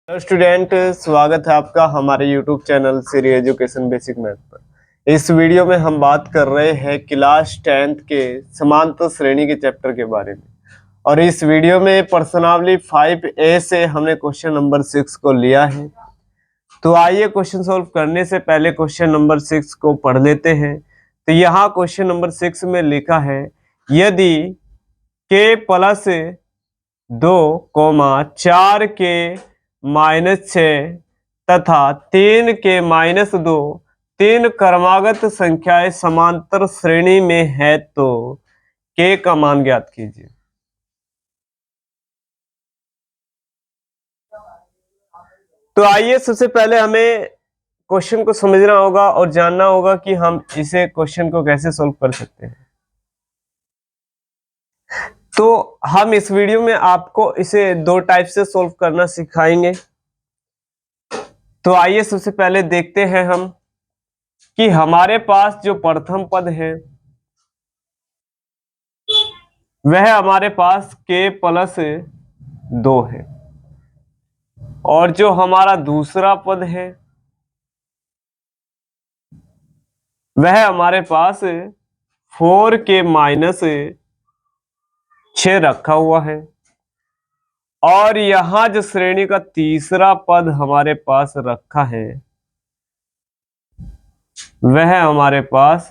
Hello student, स्वागत है आपका हमारे YouTube channel Shri education basic math पर। इस वीडियो में हम बात कर रहे हैं क्लास 10th के समांतर श्रेणी के चैप्टर के बारे में। और इस वीडियो में प्रश्नावली 5A से हमने क्वेश्चन नंबर 6 को लिया है। तो आइए क्वेश्चन सॉल्व करने से पहले क्वेश्चन नंबर 6 को पढ़ लेते हैं। तो यहाँ क्वेश्चन नंबर 6 में लिखा है, यदि k+2, 4 के -6 तथा 3 के -2 तीन क्रमागत संख्याएं समांतर श्रेणी में है तो k का मान ज्ञात कीजिए। तो आइए सबसे पहले हमें क्वेश्चन को समझना होगा और जानना होगा कि हम इसे क्वेश्चन को कैसे सॉल्व कर सकते हैं। तो हम इस वीडियो में आपको इसे दो टाइप से सॉल्व करना सिखाएंगे। तो आइए सबसे पहले देखते हैं हम कि हमारे पास जो प्रथम पद है वह हमारे पास k+2 है, और जो हमारा दूसरा पद है वह हमारे पास 4 के -6 रखा हुआ है। और यहां जो श्रेणी का तीसरा पद हमारे पास रखा है वह हमारे पास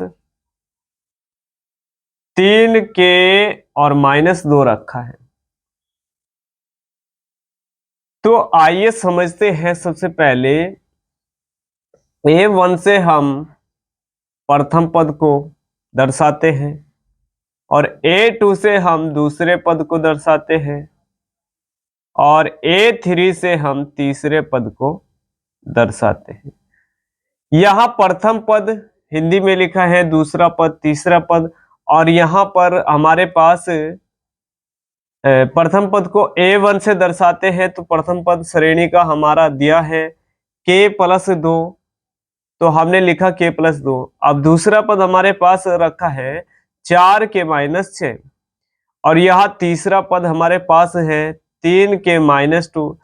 3 के और -2 रखा है। तो आइए समझते हैं। सबसे पहले A1 से हम प्रथम पद को दर्शाते हैं और A2 से हम दूसरे पद को दर्शाते हैं और A3 से हम तीसरे पद को दर्शाते हैं। यहां प्रथम पद हिंदी में लिखा है, दूसरा पद, तीसरा पद, और यहां पर हमारे पास प्रथम पद को A1 से दर्शाते हैं। तो प्रथम पद श्रेणी का हमारा दिया है k+2, तो हमने लिखा k+2। अब दूसरा पद हमारे पास रखा है 4 के -6, और यह तीसरा पद हमारे पास है 3 के -2,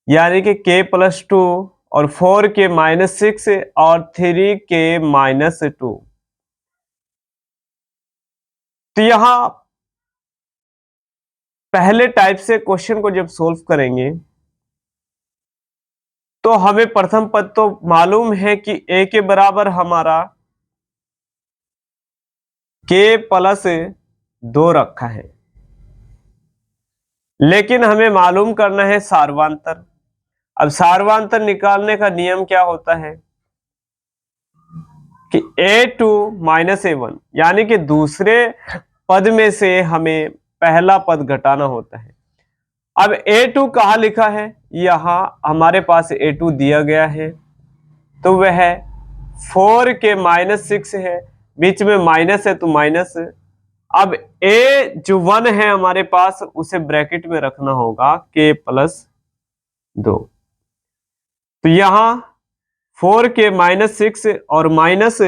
यानी कि k+2 और 4 के -6 और 3 के -2। तो यहां पहले टाइप से क्वेश्चन को जब सोल्व करेंगे तो हमें प्रथम पद तो मालूम है कि a के बराबर हमारा k+2 रखा है, लेकिन हमें मालूम करना है सार्वंतर। अब सार्वंतर निकालने का नियम क्या होता है कि A2 -A1, यानी कि दूसरे पद में से हमें पहला पद घटाना होता है। अब A2 कहाँ लिखा है, यहां हमारे पास A2 दिया गया है, तो वह 4 के -6 है, बीच में माइनस है तो माइनस। अब A जो 1 है हमारे पास उसे ब्रैकेट में रखना होगा k+2। तो यहां 4 के -6 और माइनस,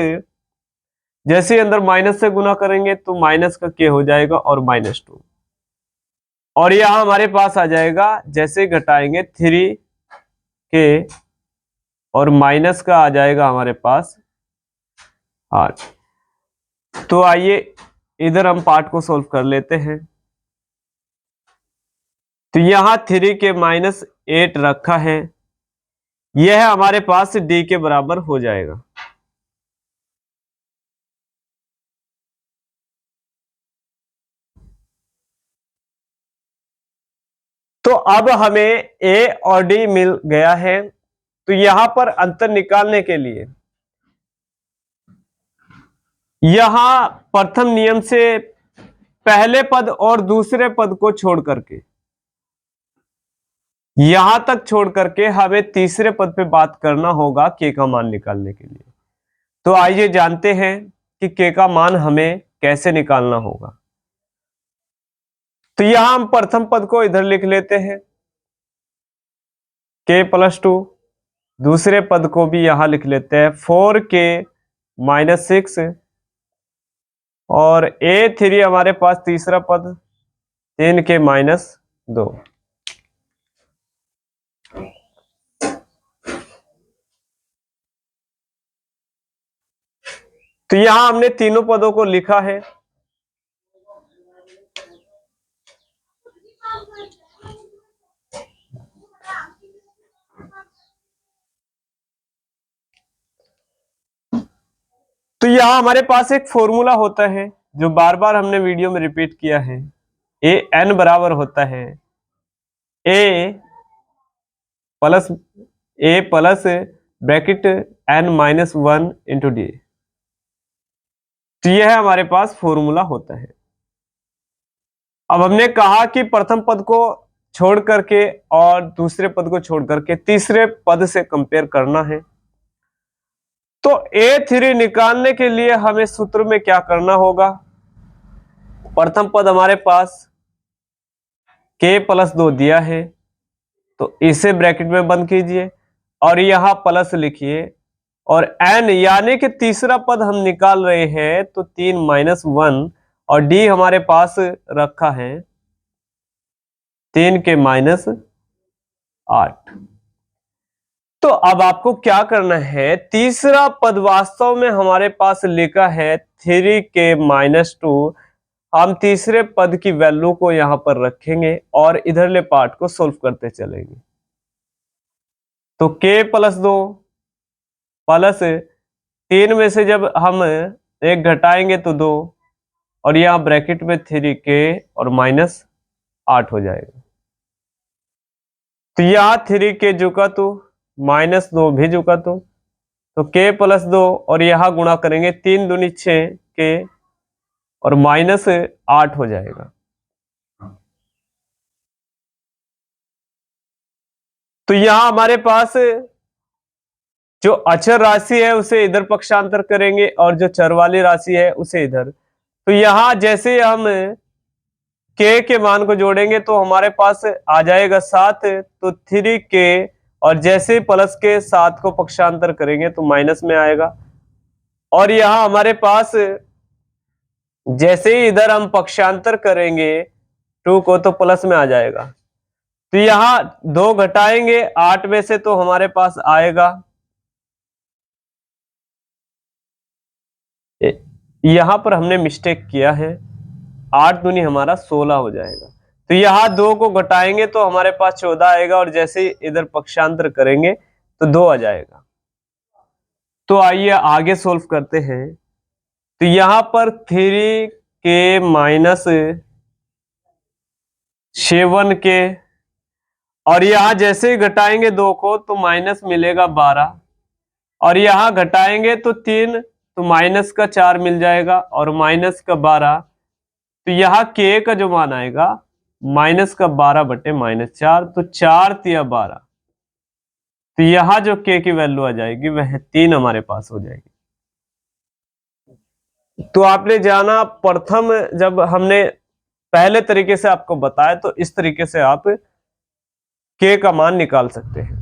जैसे अंदर माइनस से गुना करेंगे तो माइनस का k हो जाएगा और -2, और यहां हमारे पास आ जाएगा, जैसे घटाएंगे 3k और माइनस का आ जाएगा हमारे पास 8। तो आइए इधर हम पार्ट को सॉल्व कर लेते हैं। तो यहां 3 के -8 रखा है, यह हमारे पास d के बराबर हो जाएगा। तो अब हमें a और d मिल गया है। तो यहां पर अंतर निकालने के लिए यहां प्रथम नियम से पहले पद और दूसरे पद को छोड़ करके, यहां तक छोड़ करके हमें तीसरे पद पे बात करना होगा k का मान निकालने के लिए। तो आइए जानते हैं कि k का मान हमें कैसे निकालना होगा। तो यहां हम प्रथम पद को इधर लिख लेते हैं k+2, दूसरे पद को भी यहां लिख लेते हैं 4 के -6, और A3 हमारे पास तीसरा पद 3 के -2। तो यहां हमने तीनों पदों को लिखा है। तो यहां हमारे पास एक फॉर्मूला होता है जो बार बार हमने वीडियो में रिपीट किया है। ए एन बराबर होता है a plus bracket n minus 1 into d. तो यह हमारे पास फॉर्मूला होता है। अब हमने कहा कि प्रथम पद को छोड़ करके और दूसरे पद को छोड़ करके तीसरे पद से कंपेयर करना है। तो A3 निकालने के लिए हमें सूत्र में क्या करना होगा? प्रथम पद हमारे पास k प्लस 2 दिया है, तो इसे ब्रैकेट में बंद कीजिए और यहां प्लस लिखिए, और n यानी कि तीसरा पद हम निकाल रहे हैं, तो 3 माइनस 1 और d हमारे पास रखा है 3 के माइनस 8। तो अब आपको क्या करना है, तीसरा पद वास्तव में हमारे पास लिखा है 3 के माइनस 2। हम तीसरे पद की वैल्यू को यहां पर रखेंगे और इधरले पार्ट को सोल्व करते चलेंगे। तो k प्लस 2 प्लस 3 में से जब हम एक घटाएंगे तो 2, और यहां ब्रैकेट में 3k और माइनस 8 हो जाएगा। तो यहां 3k झुका तो माइनस 2 भी झुका तो k प्लस 2 और यहां गुणा करेंगे 3 दूनी 6 k और माइनस 8 हो जाएगा। तो यहां हमारे पास जो अचर राशि है उसे इधर पक्षांतर करेंगे और जो चर वाली राशि है उसे इधर। तो यहां जैसे हम k के मान को जोड़ेंगे तो हमारे पास आ जाएगा 7, तो 3k, और जैसे प्लस के 7 को पक्षांतर करेंगे तो माइनस में आएगा। और यहां हमारे पास जैसे ही इधर हम पक्षांतर करेंगे 2 को तो प्लस में आ जाएगा। तो यहां 2 घटाएंगे 8 में से तो हमारे पास आएगा, यहां पर हमने मिस्टेक किया है, 8 दूनी हमारा 16 हो जाएगा। तो यहां 2 को घटाएंगे तो हमारे पास 14 आएगा, और जैसे ही इधर पक्षांतर करेंगे तो 2 आ जाएगा। तो आइए आगे सोल्व करते हैं। तो यहां पर 3k माइनस 7k, और यहां जैसे ही घटाएंगे 2 को तो माइनस मिलेगा 12, और यहां घटाएंगे तो 3, तो माइनस का 4 मिल जाएगा और माइनस का 12। तो यहां k का जो मान आएगा माइनस का 12 बटे माइनस 4, तो 4 तिया 12। तो यहां जो k की वैल्यू आ जाएगी वह 3 हमारे पास हो जाएगी। तो आपने जाना प्रथम, जब हमने पहले तरीके से आपको बताया तो इस तरीके से आप k का मान निकाल सकते हैं।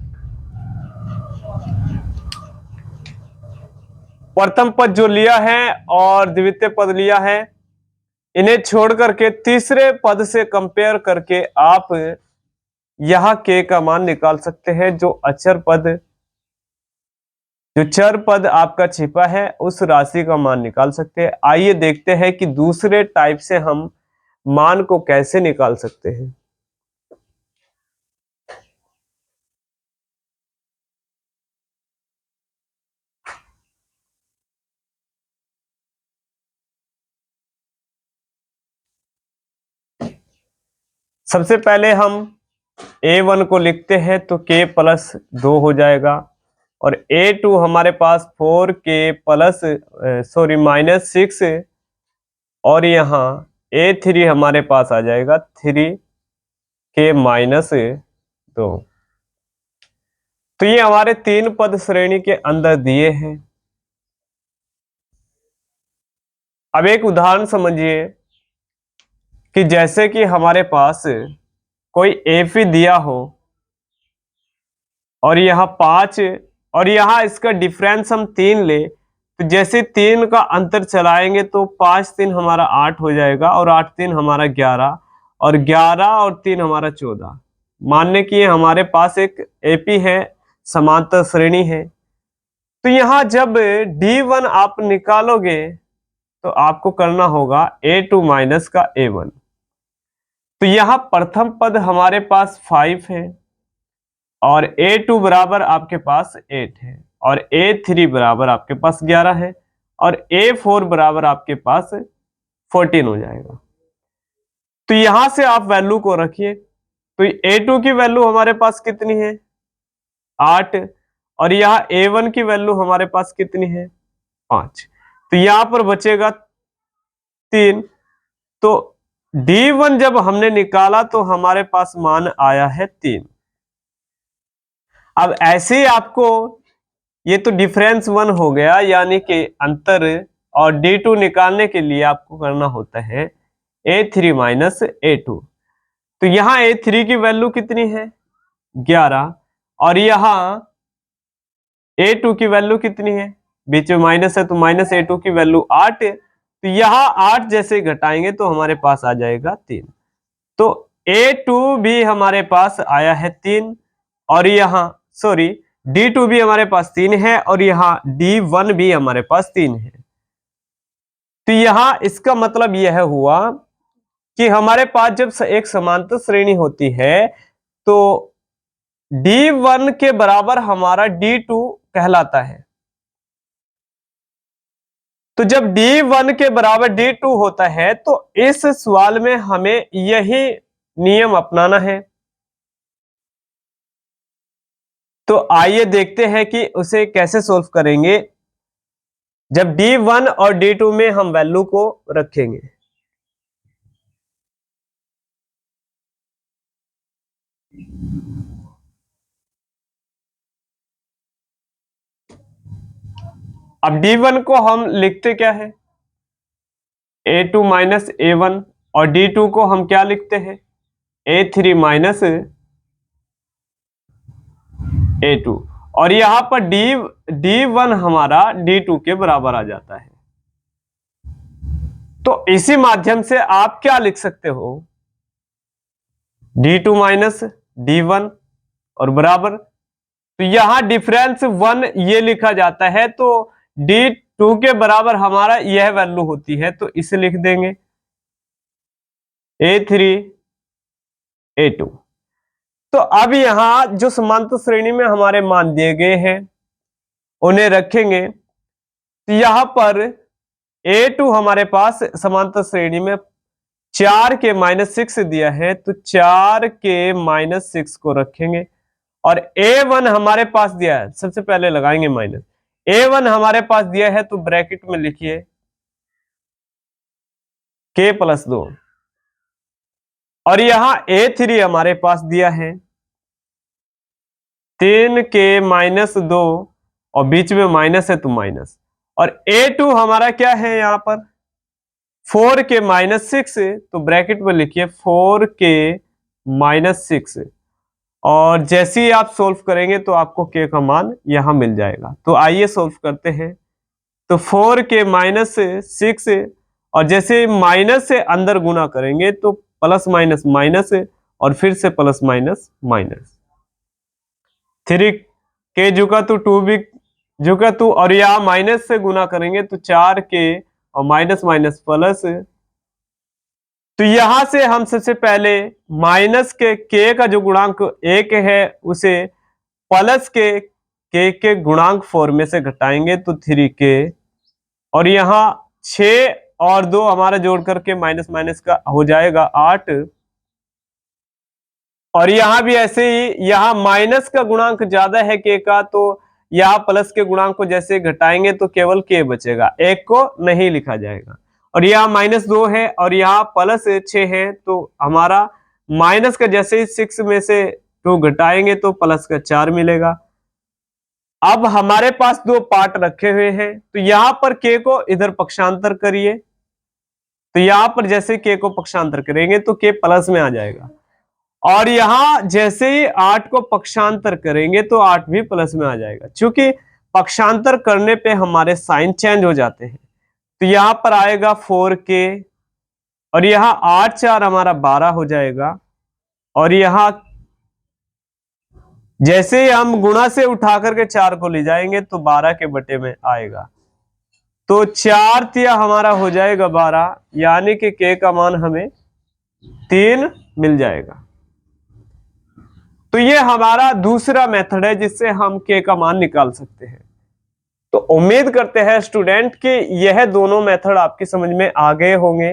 प्रथम पद जो लिया है और द्वितीय पद लिया है, इन्हें छोड़ करके तीसरे पद से कंपेयर करके आप यहां k का मान निकाल सकते हैं। जो अचर पद, जो चर पद आपका छिपा है उस राशि का मान निकाल सकते हैं। आइए देखते हैं कि दूसरे टाइप से हम मान को कैसे निकाल सकते हैं। सबसे पहले हम a1 को लिखते हैं, तो k प्लस 2 हो जाएगा, और a2 हमारे पास 4k प्लस माइनस 6, और यहाँ a3 हमारे पास आ जाएगा 3k माइनस 2। तो ये हमारे 3 पद श्रेणी के अंदर दिए हैं। अब एक उदाहरण समझिए कि जैसे कि हमारे पास कोई एफी दिया हो और यहाँ 5, और यहाँ इसका डिफरेंस हम 3 ले, तो जैसे 3 का अंतर चलाएंगे तो 5 3 हमारा 8 हो जाएगा, और 8 3 हमारा 11, और 11 और 3 हमारा 14। मानने की हमारे पास एक एपी है, समांतर श्रेणी है। तो यहां जब D1 आप निकालोगे तो आपको करना होगा A2 माइनस का A1। तो यहां प्रथम पद हमारे पास 5 है और A2 बराबर आपके पास 8 है और A3 बराबर आपके पास 11 है और A4 बराबर आपके पास 14 हो जाएगा। तो यहां से आप वैल्यू को रखिए। तो A2 की वैल्यू हमारे पास कितनी है 8 और यहां A1 की वैल्यू हमारे पास कितनी है 5। तो यहां पर बचेगा 3। तो D1 जब हमने निकाला तो हमारे पास मान आया है 3। अब ऐसे ही आपको ये तो डिफरेंस 1 हो गया, यानी कि अंतर, और D2 निकालने के लिए आपको करना होता है A3 माइनस A2। तो यहां A3 की वैल्यू कितनी है 11 और यहां A2 की वैल्यू कितनी है, बीच में माइनस है तो माइनस A2 की वैल्यू 8। तो यहां 8 जैसे घटाएंगे तो हमारे पास आ जाएगा 3। तो A2 भी हमारे पास आया है 3 और यहां सॉरी D2 भी हमारे पास 3 है और यहां D1 भी हमारे पास 3 है। तो यहां इसका मतलब यह हुआ कि हमारे पास जब एक समांतर श्रेणी होती है तो D1 के बराबर हमारा D2 कहलाता है। तो जब D1 के बराबर D2 होता है तो इस सवाल में हमें यही नियम अपनाना है। तो आइए देखते हैं कि उसे कैसे सोल्व करेंगे जब D1 और D2 में हम वैल्यू को रखेंगे। अब D1 को हम लिखते क्या है A2 माइनस A1 और D2 को हम क्या लिखते हैं A3 माइनस A2 और यहां पर D1 हमारा D2 के बराबर आ जाता है। तो इसी माध्यम से आप क्या लिख सकते हो D2 माइनस D1 और बराबर, तो यहां डिफरेंस 1 ये लिखा जाता है तो D2 के बराबर हमारा यह वैल्यू होती है तो इसे लिख देंगे A3 A2। तो अब यहां जो समांतर श्रेणी में हमारे मान दिए गए हैं उन्हें रखेंगे। तो यहां पर A2 हमारे पास समांतर श्रेणी में 4 के माइनस 6 दिया है तो 4 के माइनस 6 को रखेंगे और A1 हमारे पास दिया है, सबसे पहले लगाएंगे माइनस। A1 हमारे पास दिया है तो ब्रैकेट में लिखिए K प्लस 2 और यहां A3 हमारे पास दिया है 3 के माइनस 2 और बीच में माइनस है तो माइनस, और A2 हमारा क्या है यहां पर 4 के माइनस 6 तो ब्रैकेट में लिखिए 4 के माइनस 6 और जैसे ही आप सोल्व करेंगे तो आपको K का मान यहां मिल जाएगा। तो आइए सोल्व करते हैं। तो 4 के माइनस 6 और जैसे माइनस से अंदर गुना करेंगे तो प्लस माइनस माइनस और फिर से प्लस माइनस माइनस, 3 के जुका तो 2 भी जुका 2 और यहां माइनस से गुना करेंगे तो 4 के और माइनस माइनस प्लस। तो यहां से हम सबसे पहले माइनस के का जो गुणांक 1 है उसे प्लस के गुणांक फॉर्म में से घटाएंगे तो 3k और यहां 6 और 2 हमारा जोड़ करके माइनस माइनस का हो जाएगा 8 और यहां भी ऐसे ही यहां माइनस का गुणांक ज्यादा है के का तो यहां प्लस के गुणांक को जैसे घटाएंगे तो केवल के बचेगा, एक को नहीं लिखा जाएगा। और यहाँ -2 है और यहाँ +6 है तो हमारा माइनस का जैसे ही 6 में से 2 घटाएंगे तो प्लस का 4 मिलेगा। अब हमारे पास 2 पार्ट रखे हुए हैं तो यहां पर के को इधर पक्षांतर करिए, तो यहां पर जैसे के को पक्षांतर करेंगे तो के प्लस में आ जाएगा और यहां जैसे ही 8 को पक्षांतर करेंगे तो 8 भी प्लस में आ जाएगा। क्योंकि पक्षांतर करने पे हमारे साइन चेंज हो जाते हैं तो यहां पर आएगा 4k और यहां 8 4 हमारा 12 हो जाएगा और यहां जैसे ही हम गुणा से उठा करके 4 को ले जाएंगे तो 12 के बटे में आएगा। तो 4 तिया हमारा हो जाएगा 12, यानी कि के का मान हमें 3 मिल जाएगा। तो ये हमारा दूसरा मेथड है जिससे हम के का मान निकाल सकते हैं। तो उम्मीद करते हैं स्टूडेंट कि यह दोनों मेथड आपकी समझ में आ गए होंगे।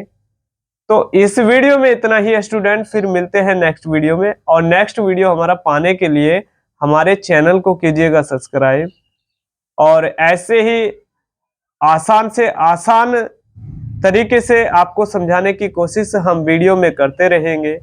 तो इस वीडियो में इतना ही स्टूडेंट, फिर मिलते हैं नेक्स्ट वीडियो में। और नेक्स्ट वीडियो हमारा पाने के लिए हमारे चैनल को कीजिएगा सब्सक्राइब, और ऐसे ही आसान से आसान तरीके से आपको समझाने की कोशिश हम वीडियो में करते रहेंगे।